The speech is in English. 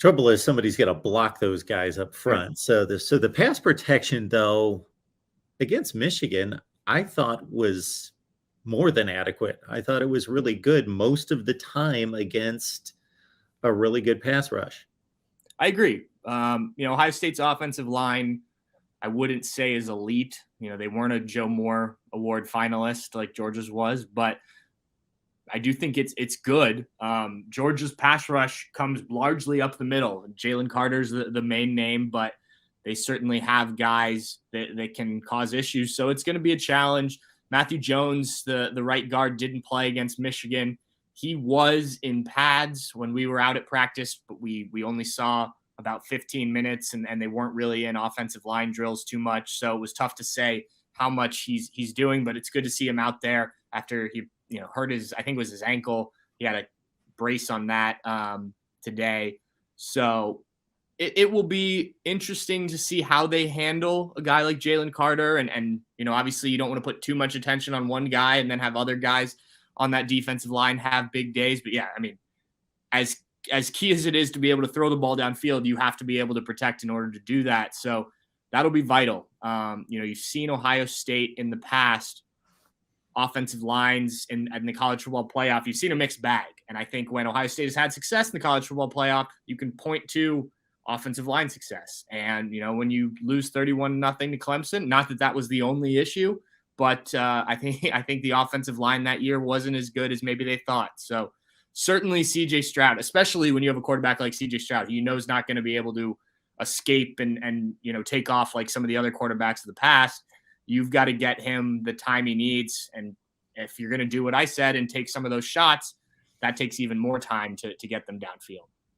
Trouble is somebody's got to block those guys up Right. front. So the pass protection though against Michigan, I thought was more than adequate. I thought it was really good most of the time against a really good pass rush. I agree. Ohio State's offensive line, I wouldn't say is elite. They weren't a Joe Moore Award finalist like Georgia's was, but I do think it's good. Georgia's pass rush comes largely up the middle. Jalen Carter's the main name, but they certainly have guys that can cause issues. So it's going to be a challenge. Matthew Jones, the right guard, didn't play against Michigan. He was in pads when we were out at practice, but we only saw about 15 minutes, and they weren't really in offensive line drills too much. So it was tough to say how much he's doing, but it's good to see him out there after he hurt I think it was his ankle. He had a brace on that today. So it will be interesting to see how they handle a guy like Jalen Carter. And obviously you don't want to put too much attention on one guy and then have other guys on that defensive line have big days. But yeah, I mean, as key as it is to be able to throw the ball downfield, you have to be able to protect in order to do that. So that'll be vital. You've seen Ohio State in the past, offensive lines in the college football playoff, you've seen a mixed bag. And I think when Ohio State has had success in the college football playoff, you can point to offensive line success. And, when you lose 31-0 to Clemson, not that was the only issue, but I think the offensive line that year wasn't as good as maybe they thought. So certainly CJ Stroud, especially when you have a quarterback like CJ Stroud, who is not going to be able to escape and take off like some of the other quarterbacks of the past. You've got to get him the time he needs. And if you're going to do what I said and take some of those shots, that takes even more time to get them downfield.